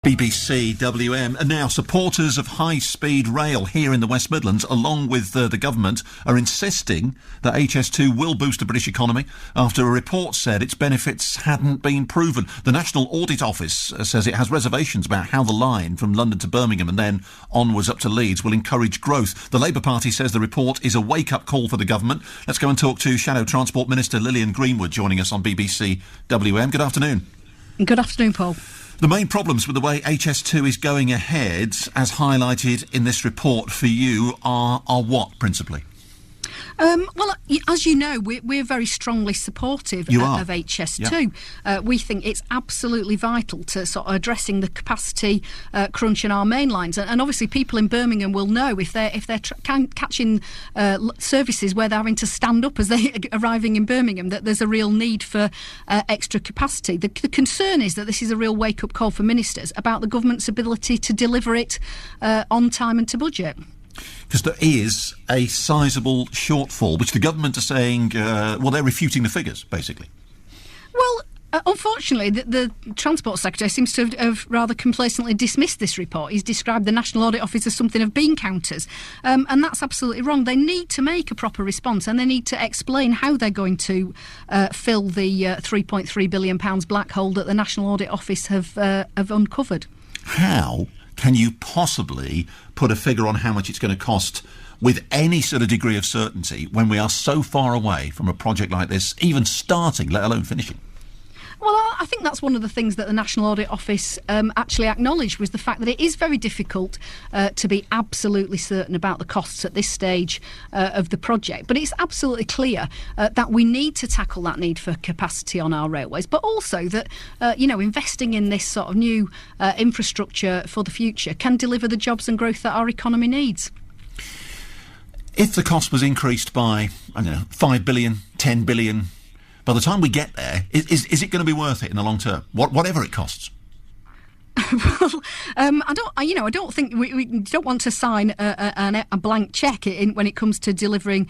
BBC WM. And now supporters of high-speed rail here in the West Midlands, along with the government, are insisting that HS2 will boost the British economy after a report said its benefits hadn't been proven. The National Audit Office says it has reservations about how the line from London to Birmingham and then onwards up to Leeds will encourage growth. The Labour Party says the report is a wake-up call for the government. Let's go and talk to Shadow Transport Minister Lilian Greenwood, joining us on BBC WM. Good afternoon. Good afternoon, Paul. The main problems with the way HS2 is going ahead, as highlighted in this report for you, are what, principally? Well, as you know, we're very strongly supportive of HS2. Yeah. We think it's absolutely vital to sort of addressing the capacity crunch in our main lines, and obviously people in Birmingham will know if they're catching services where they're having to stand up as they're arriving in Birmingham, that there's a real need for extra capacity. The concern is that this is a real wake-up call for ministers about the government's ability to deliver it on time and to budget. Because there is a sizable shortfall, which the government are saying, they're refuting the figures, basically. Well, unfortunately, the Transport Secretary seems to have rather complacently dismissed this report. He's described the National Audit Office as something of bean counters, and that's absolutely wrong. They need to make a proper response, and they need to explain how they're going to fill the £3.3 billion black hole that the National Audit Office have uncovered. How can you possibly put a figure on how much it's going to cost with any sort of degree of certainty when we are so far away from a project like this, even starting, let alone finishing? Well, I think that's one of the things that the National Audit Office actually acknowledged, was the fact that it is very difficult to be absolutely certain about the costs at this stage of the project. But it's absolutely clear that we need to tackle that need for capacity on our railways, but also that, investing in this sort of new infrastructure for the future can deliver the jobs and growth that our economy needs. If the cost was increased by, 5 billion, 10 billion... by the time we get there, is it going to be worth it in the long term? Whatever it costs. Well, I don't think we don't want to sign a blank cheque when it comes to delivering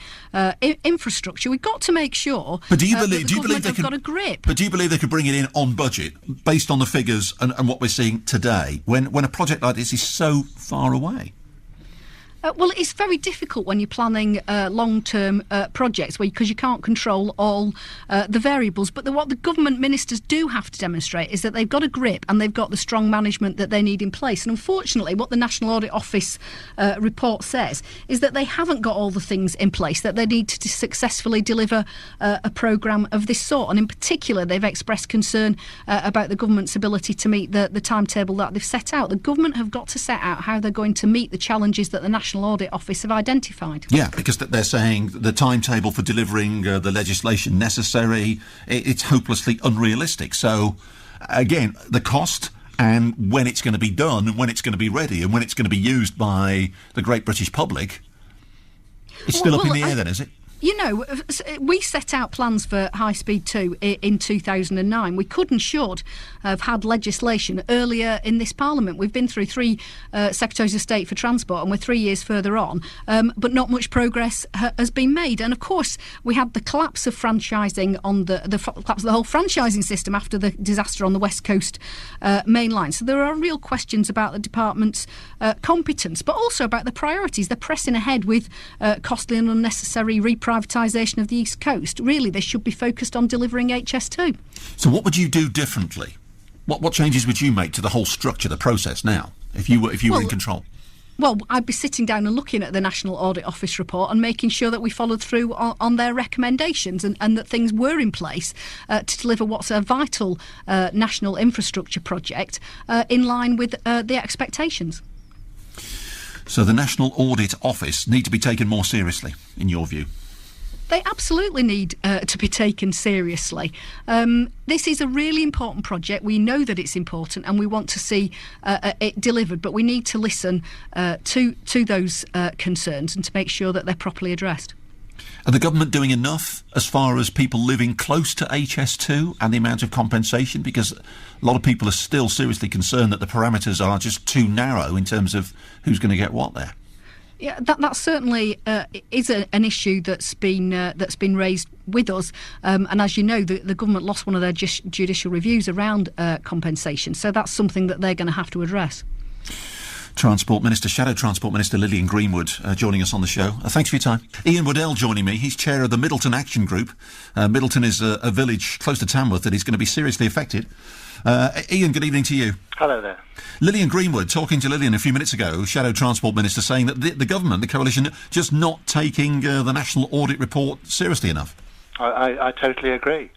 infrastructure. We've got to make sure. But do you believe they've got a grip? But do you believe they could bring it in on budget based on the figures and what we're seeing today, when a project like this is so far away? Well, it's very difficult when you're planning long-term projects because you can't control all the variables. But what the government ministers do have to demonstrate is that they've got a grip and they've got the strong management that they need in place. And unfortunately, what the National Audit Office report says is that they haven't got all the things in place that they need to successfully deliver a programme of this sort. And in particular, they've expressed concern about the government's ability to meet the timetable that they've set out. The government have got to set out how they're going to meet the challenges that the National Audit Office have identified. Yeah, because they're saying the timetable for delivering the legislation necessary, it's hopelessly unrealistic. So, again, the cost and when it's going to be done and when it's going to be ready and when it's going to be used by the great British public, it's still up in the air then, is it? You know, we set out plans for High Speed 2 in 2009. We could and should have had legislation earlier in this Parliament. We've been through three Secretaries of State for Transport and we're 3 years further on, but not much progress has been made. And of course, we had the collapse of franchising on the collapse of the whole franchising system after the disaster on the West Coast main line. So there are real questions about the department's competence, but also about the priorities. They're pressing ahead with costly and unnecessary privatisation of the East Coast. Really, they should be focused on delivering HS2. So what would you do differently? What changes would you make to the whole structure, the process now, if you were in control? Well, I'd be sitting down and looking at the National Audit Office report and making sure that we followed through on their recommendations and that things were in place to deliver what's a vital national infrastructure project in line with the expectations. So the National Audit Office need to be taken more seriously, in your view? They absolutely need to be taken seriously. This is a really important project. We know that it's important and we want to see it delivered, but we need to listen to those concerns and to make sure that they're properly addressed. Are the government doing enough as far as people living close to HS2 and the amount of compensation? Because a lot of people are still seriously concerned that the parameters are just too narrow in terms of who's going to get what there. Yeah, that certainly is an issue that's been raised with us, and as you know, the government lost one of their judicial reviews around compensation, so that's something that they're going to have to address. Transport Minister, Shadow Transport Minister Lilian Greenwood joining us on the show. Thanks for your time. Ian Waddell joining me. He's chair of the Middleton Action Group. Middleton is a village close to Tamworth that is going to be seriously affected. Ian, good evening to you. Hello there. Lilian Greenwood, talking to Lilian a few minutes ago, Shadow Transport Minister, saying that the government, the coalition, just not taking the National Audit Report seriously enough. I totally agree.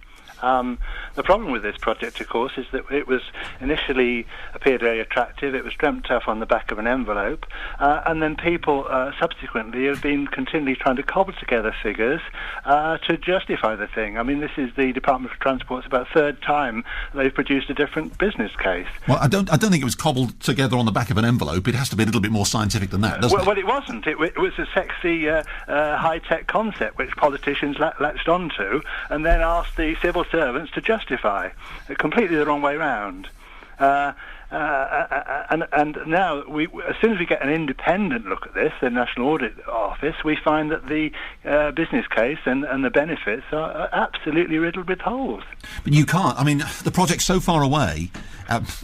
The problem with this project, of course, is that it was initially appeared very attractive. It was dreamt up on the back of an envelope, and then people subsequently have been continually trying to cobble together figures to justify the thing. I mean, this is the Department for Transport's about third time they've produced a different business case. Well, I don't think it was cobbled together on the back of an envelope. It has to be a little bit more scientific than that, doesn't it? Well, it wasn't. It was a sexy, high-tech concept which politicians latched onto and then asked the civil servants to justify. Completely the wrong way round. And now, as soon as we get an independent look at this, the National Audit Office, we find that the business case and the benefits are absolutely riddled with holes. But you can't. I mean, the project's so far away.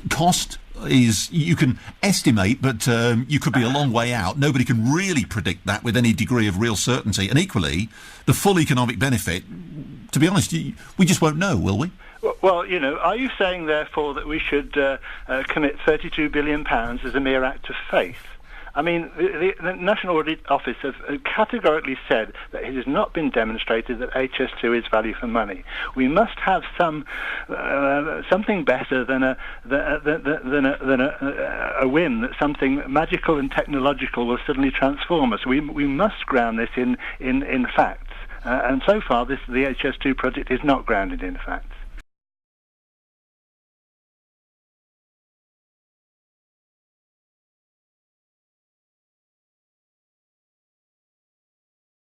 Cost is, you can estimate, but you could be a long way out. Nobody can really predict that with any degree of real certainty. And equally, the full economic benefit, to be honest, we just won't know, will we? Well, you know, are you saying, therefore, that we should commit £32 billion as a mere act of faith? I mean, the National Audit Office have categorically said that it has not been demonstrated that HS2 is value for money. We must have something better than a whim that something magical and technological will suddenly transform us. We must ground this in facts. And so far, the HS2 project is not grounded in facts.